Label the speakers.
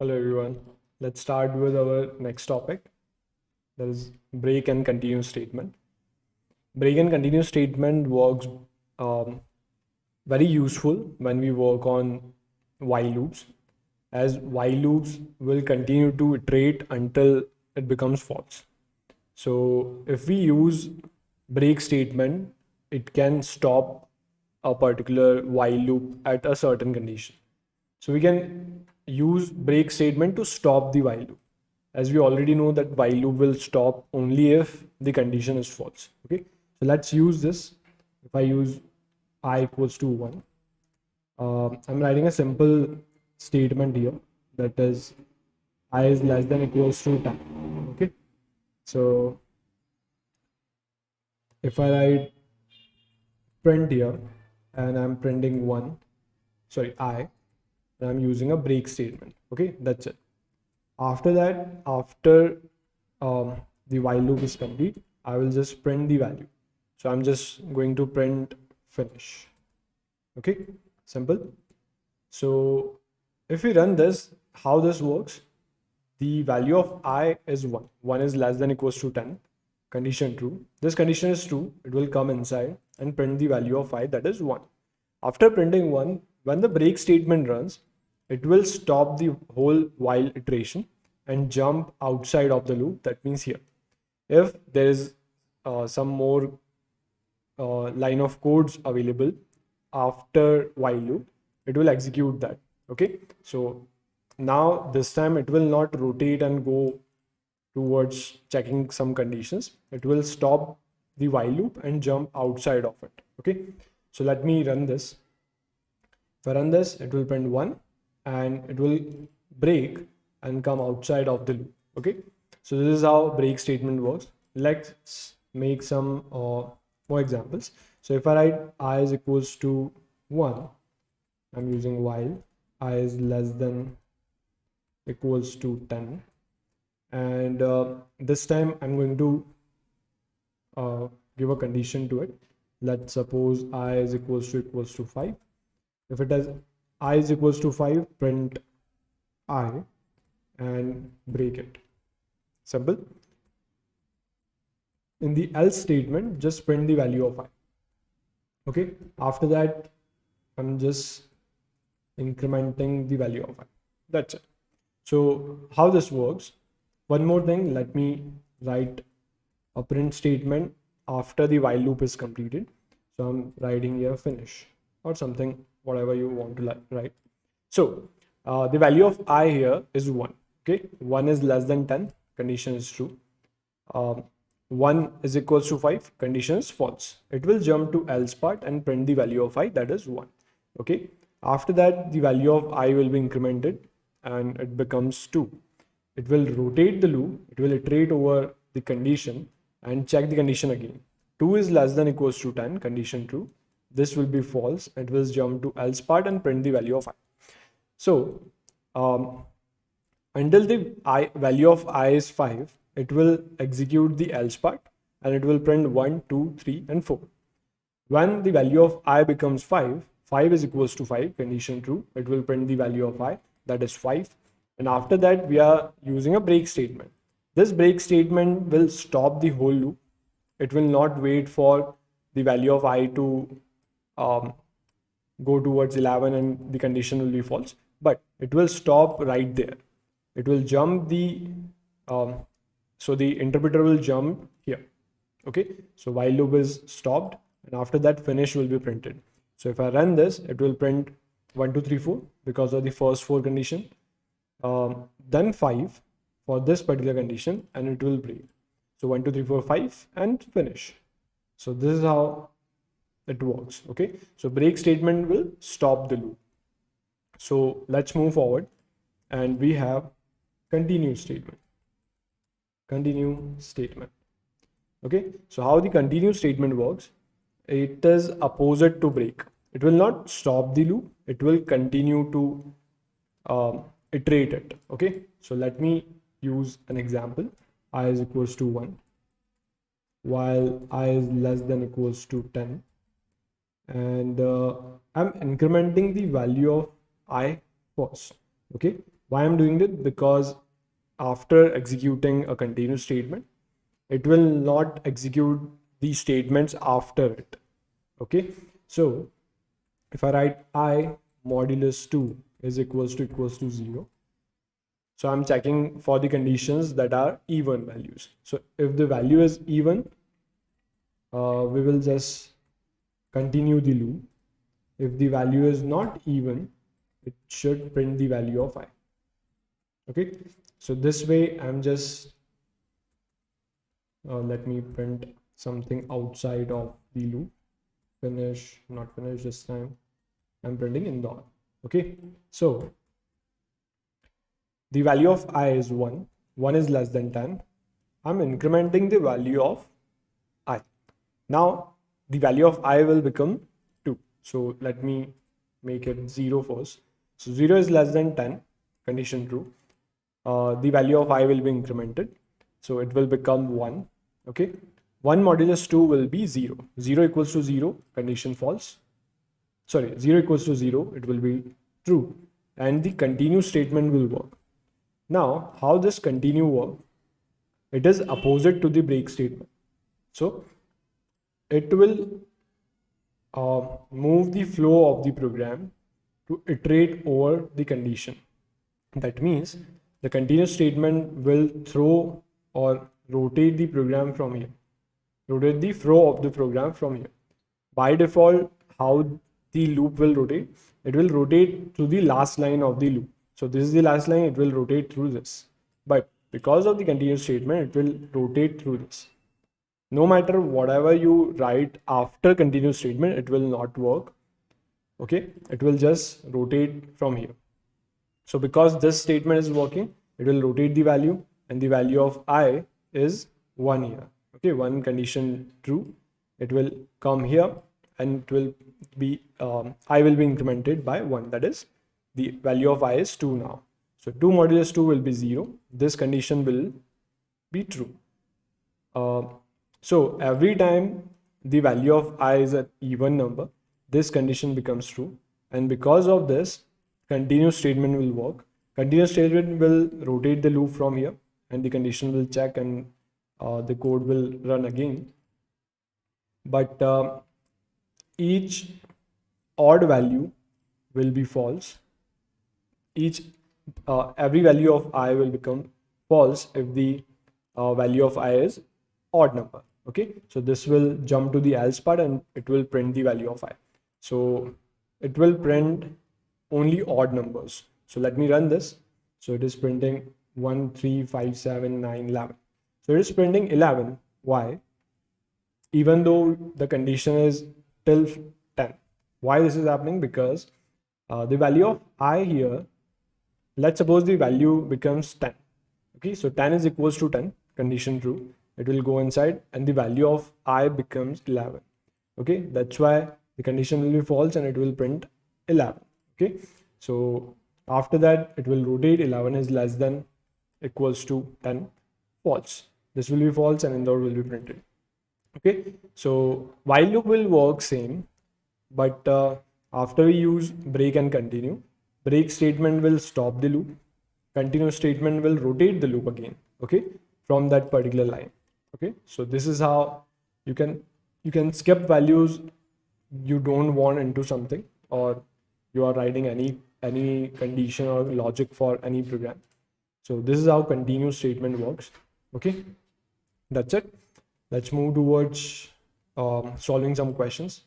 Speaker 1: Hello everyone. Let's start with our next topic. That is break and continue statement. Break and continue statement works um, very useful when we work on while loops, as while loops will continue to iterate until it becomes false. So if we use break statement, it can stop a particular while loop at a certain condition. So we can use break statement to stop the while loop. As we already know that while loop will stop only if the condition is false. Okay. So let's use this. If I use I equals to 1, I'm writing a simple statement here, that is I is less than equals to 10. Okay. So if I write print here and I'm printing 1, sorry, I, and I'm using a break statement. Okay, that's it. After that, after the while loop is complete, I will just print the value. So I'm just going to print finish. Okay, simple. So if we run this, how this works, the value of I is 1. 1 is less than equals to 10. Condition true. This condition is true. It will come inside and print the value of I, that is 1. After printing 1, when the break statement runs, it will stop the whole while iteration and jump outside of the loop. That means here. If there is some more line of codes available after while loop, it will execute that. Okay. So now this time it will not rotate and go towards checking some conditions. It will stop the while loop and jump outside of it. Okay. So let me run this. If I run this, it will print 1 and it will break and come outside of the loop. Okay. So this is how break statement works. Let's make some more examples. So if I write I is equals to 1, I'm using while I is less than equals to 10. And this time I'm going to give a condition to it. Let's suppose I is equals to 5. If it has I is equals to 5, print I and break it. Simple. In the else statement, just print the value of I. Okay. After that, I'm just incrementing the value of I. That's it. So how this works, one more thing, let me write a print statement after the while loop is completed. So I'm writing here finish or something, whatever you want to write. So the value of I here is 1. Okay, 1 is less than 10, condition is true. 1 is equals to 5, condition is false. It will jump to else part and print the value of I, that is 1. Okay, after that the value of I will be incremented and it becomes 2. It will rotate the loop, it will iterate over the condition and check the condition again. 2 is less than equals to 10, condition true. This will be false. It will jump to else part and print the value of I. So until the value of I is 5, it will execute the else part and it will print 1, 2, 3 and 4. When the value of I becomes 5, 5 is equals to 5, condition true, it will print the value of I, that is 5. And after that, we are using a break statement. This break statement will stop the whole loop. It will not wait for the value of I to go towards 11 and the condition will be false, but it will stop right there. It will jump the so the interpreter will jump here. Okay, so while loop is stopped and after that finish will be printed. So if I run this, it will print 1, 2, 3, 4 because of the first 4 condition, then 5 for this particular condition and it will break. So 1, 2, 3, 4, 5 and finish. So this is how it works. Okay, so break statement will stop the loop. So let's move forward and we have continue statement. Okay, so how the continue statement works, it is opposite to break. It will not stop the loop, it will continue to iterate it. Okay, so let me use an example. I is equals to 1 while I is less than equals to 10, and I'm incrementing the value of I first. Okay, Why I'm doing it? Because after executing a continuous statement, it will not execute the statements after it. Okay, so if I write I modulus 2 is equals to 0, so I'm checking for the conditions that are even values. So if the value is even, we will just continue the loop. If the value is not even, it should print the value of I. Okay, so this way I'm just let me print something outside of the loop. Finish, not finish this time. I'm printing indoor. Okay, so the value of I is 1. 1 is less than 10. I'm incrementing the value of I. Now the value of I will become 2. So let me make it 0 first. So 0 is less than 10, condition true. The value of I will be incremented. So it will become 1. Okay. 1 modulus 2 will be 0. 0 equals to 0, condition false. Sorry, 0 equals to 0, it will be true. And the continue statement will work. Now, how this continue work? It is opposite to the break statement. So it will move the flow of the program to iterate over the condition. That means the continuous statement will throw or rotate the program from here, rotate the flow of the program from here. By default, how the loop will rotate? It will rotate to the last line of the loop. So this is the last line, it will rotate through this. But because of the continuous statement, it will rotate through this. No matter whatever you write after continuous statement, it will not work. Okay, it will just rotate from here. So because this statement is working, it will rotate the value, and the value of I is 1 here. Okay, one condition true. It will come here, and it will be I will be incremented by 1. That is, the value of I is 2 now. So 2 modulus 2 will be 0. This condition will be true. So every time the value of I is an even number, this condition becomes true. And because of this, continuous statement will work. Continuous statement will rotate the loop from here, and the condition will check, and the code will run again. But each odd value will be false. Every value of I will become false if the value of I is odd number. Okay, so this will jump to the else part, and it will print the value of I. So it will print only odd numbers. So let me run this. So it is printing 1, 3, 5, 7, 9, 11. So it is printing 11. Why? Even though the condition is till 10. Why this is happening? Because the value of I here, let's suppose the value becomes 10. Okay, so 10 is equals to 10, condition true. It will go inside, and the value of I becomes 11. Okay, that's why the condition will be false, and it will print 11. Okay, so after that, it will rotate. 11 is less than equals to 10, false. This will be false, and indoor will be printed. Okay, so while loop will work same, but after we use break and continue, break statement will stop the loop, continue statement will rotate the loop again. Okay, from that particular line. Okay, so this is how you can skip values you don't want into something, or you are writing any condition or logic for any program. So this is how continue statement works. Okay, that's it. Let's move towards solving some questions.